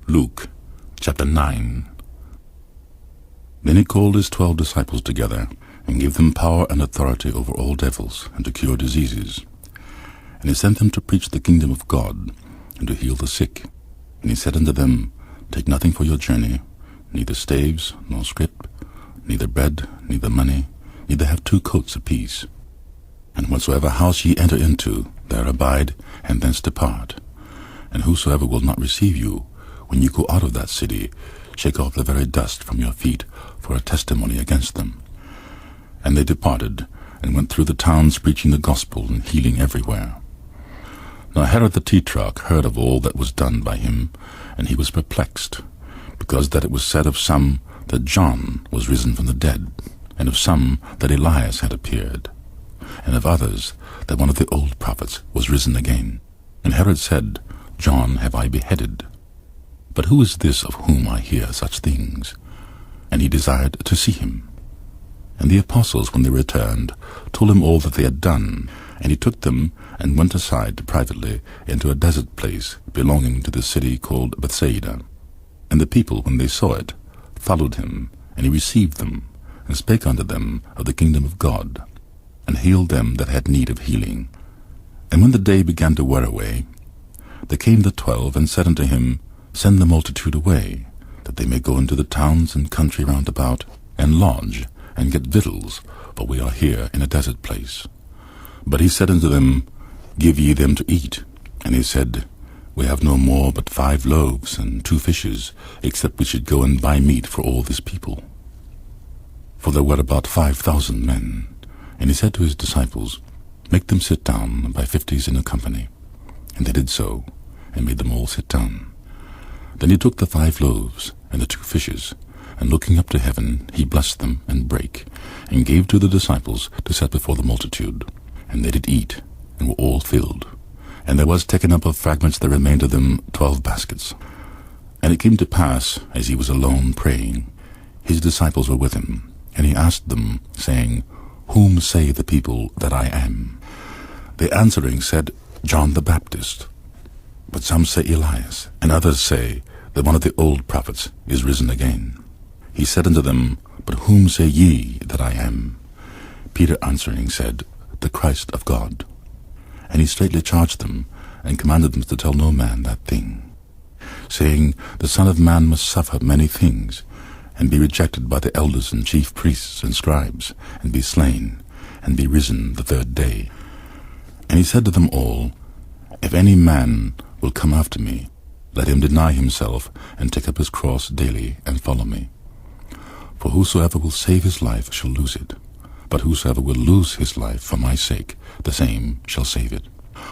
Luke chapter 9. Then he called his 12 disciples together, and gave them power and authority over all devils, and to cure diseases. And he sent them to preach the kingdom of God, and to heal the sick. And he said unto them, Take nothing for your journey, neither staves, nor scrip, neither bread, neither money, neither have 2 coats apiece. And whatsoever house ye enter into, there abide, and thence depart. And whosoever will not receive you, when you go out of that city, shake off the very dust from your feet for a testimony against them. And they departed, and went through the towns preaching the gospel and healing everywhere. Now Herod the Tetrarch heard of all that was done by him, and he was perplexed, because that it was said of some that John was risen from the dead, and of some that Elias had appeared, and of others that one of the old prophets was risen again. And Herod said, John have I beheaded. But who is this of whom I hear such things? And he desired to see him. And the apostles, when they returned, told him all that they had done. And he took them, and went aside privately into a desert place belonging to the city called Bethsaida. And the people, when they saw it, followed him, and he received them, and spake unto them of the kingdom of God, and healed them that had need of healing. And when the day began to wear away, there came the 12, and said unto him, Send the multitude away, that they may go into the towns and country round about, and lodge, and get victuals, for we are here in a desert place. But he said unto them, Give ye them to eat. And he said, We have no more but 5 loaves and 2 fishes, except we should go and buy meat for all this people. For there were about 5,000 men. And he said to his disciples, Make them sit down by 50s in a company. And they did so, and made them all sit down. Then he took the 5 loaves and the 2 fishes, and looking up to heaven, he blessed them, and brake, and gave to the disciples to set before the multitude. And they did eat, and were all filled. And there was taken up of fragments that remained of them 12 baskets. And it came to pass, as he was alone praying, his disciples were with him, and he asked them, saying, Whom say the people that I am? They answering said, John the Baptist. But some say Elias, and others say that one of the old prophets is risen again. He said unto them, But whom say ye that I am? Peter answering said, The Christ of God. And he straitly charged them, and commanded them to tell no man that thing, saying, The Son of Man must suffer many things, and be rejected by the elders and chief priests and scribes, and be slain, and be risen the 3rd day. And he said to them all, If any man will come after me, let him deny himself, and take up his cross daily, and follow me. For whosoever will save his life shall lose it, but whosoever will lose his life for my sake, the same shall save it.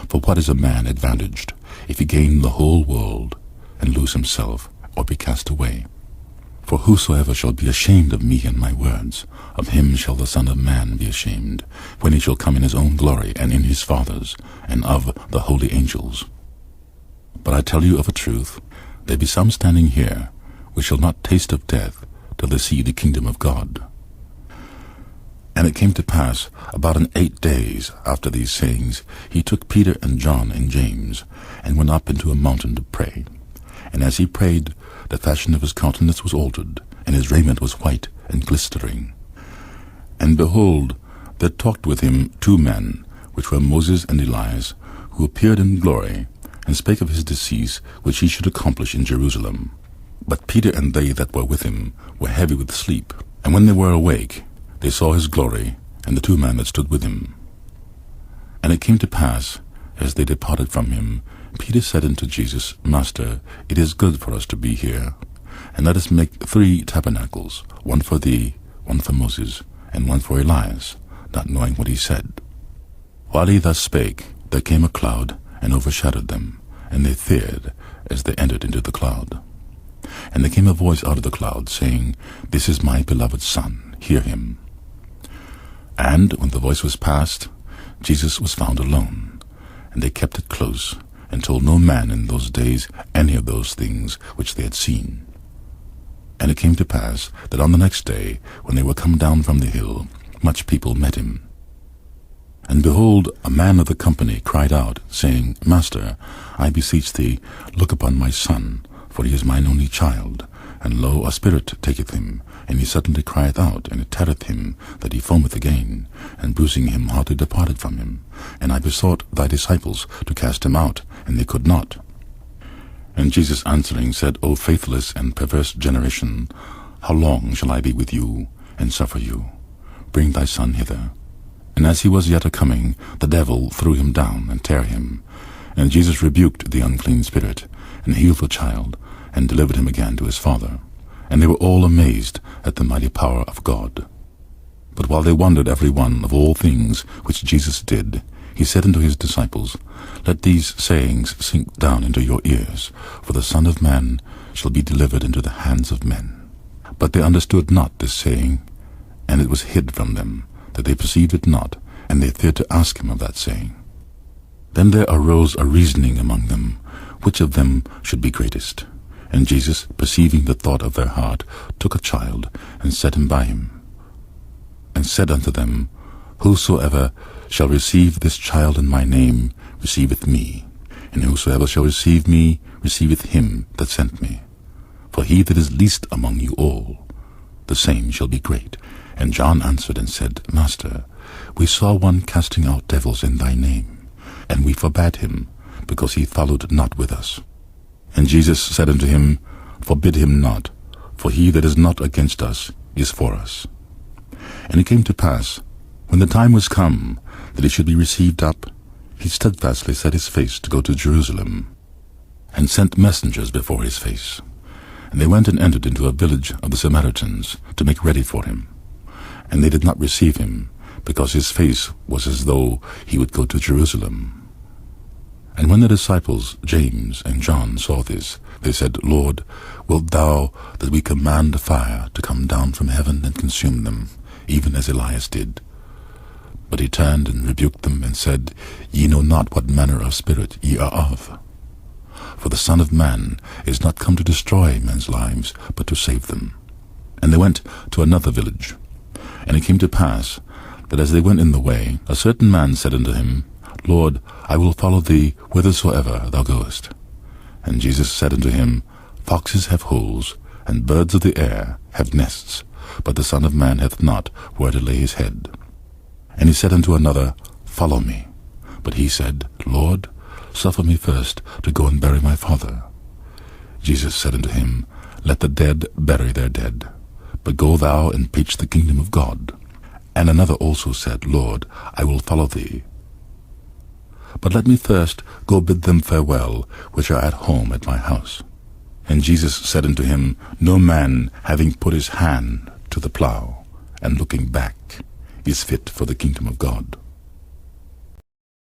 For what is a man advantaged, if he gain the whole world, and lose himself, or be cast away? For whosoever shall be ashamed of me and my words, of him shall the Son of Man be ashamed, when he shall come in his own glory, and in his Father's, and of the holy angels. But I tell you of a truth, there be some standing here, which shall not taste of death, till they see the kingdom of God. And it came to pass, about 8 days after these sayings, he took Peter and John and James, and went up into a mountain to pray. And as he prayed, the fashion of his countenance was altered, and his raiment was white and glistering. And behold, there talked with him 2 men, which were Moses and Elias, who appeared in glory, and spake of his decease, which he should accomplish in Jerusalem. But Peter and they that were with him were heavy with sleep. And when they were awake, they saw his glory, and the 2 men that stood with him. And it came to pass, as they departed from him, Peter said unto Jesus, Master, it is good for us to be here. And let us make 3 tabernacles, one for thee, one for Moses, and one for Elias, not knowing what he said. While he thus spake, there came a cloud, and overshadowed them, and they feared as they entered into the cloud. And there came a voice out of the cloud, saying, This is my beloved Son, hear him. And when the voice was past, Jesus was found alone, and they kept it close, and told no man in those days any of those things which they had seen. And it came to pass that on the next day, when they were come down from the hill, much people met him. And behold, a man of the company cried out, saying, Master, I beseech thee, look upon my son, For he is mine only child. And lo, a spirit taketh him, and he suddenly crieth out, and it teareth him, that he foameth again, and bruising him hardly departed from him. And I besought thy disciples to cast him out, and they could not. And Jesus answering said, O faithless and perverse generation, how long shall I be with you, and suffer you? Bring thy son hither. And as he was yet a-coming, the devil threw him down, and tare him. And Jesus rebuked the unclean spirit, and healed the child, and delivered him again to his father. And they were all amazed at the mighty power of God. But while they wondered every one of all things which Jesus did, he said unto his disciples, Let these sayings sink down into your ears, for the Son of Man shall be delivered into the hands of men. But they understood not this saying, and it was hid from them, that they perceived it not, and they feared to ask him of that saying. Then there arose a reasoning among them, which of them should be greatest. And Jesus, perceiving the thought of their heart, took a child, and set him by him, and said unto them, Whosoever shall receive this child in my name receiveth me, and whosoever shall receive me receiveth him that sent me. For he that is least among you all, the same shall be great. And John answered and said, Master, we saw one casting out devils in thy name, and we forbade him, because he followed not with us. And Jesus said unto him, Forbid him not, for he that is not against us is for us. And it came to pass, when the time was come that he should be received up, he steadfastly set his face to go to Jerusalem, and sent messengers before his face. And they went and entered into a village of the Samaritans, to make ready for him. And they did not receive him, because his face was as though he would go to Jerusalem. And when the disciples James and John saw this, they said, Lord, wilt thou that we command the fire to come down from heaven and consume them, even as Elias did? But he turned and rebuked them, and said, Ye know not what manner of spirit ye are of. For the Son of Man is not come to destroy men's lives, but to save them. And they went to another village. And it came to pass, that as they went in the way, a certain man said unto him, Lord, I will follow thee whithersoever thou goest. And Jesus said unto him, Foxes have holes, and birds of the air have nests, but the Son of Man hath not where to lay his head. And he said unto another, Follow me. But he said, Lord, suffer me first to go and bury my father. Jesus said unto him, Let the dead bury their dead, but go thou and preach the kingdom of God. And another also said, Lord, I will follow thee. But let me first go bid them farewell, which are at home at my house. And Jesus said unto him, No man, having put his hand to the plough, and looking back, is fit for the kingdom of God.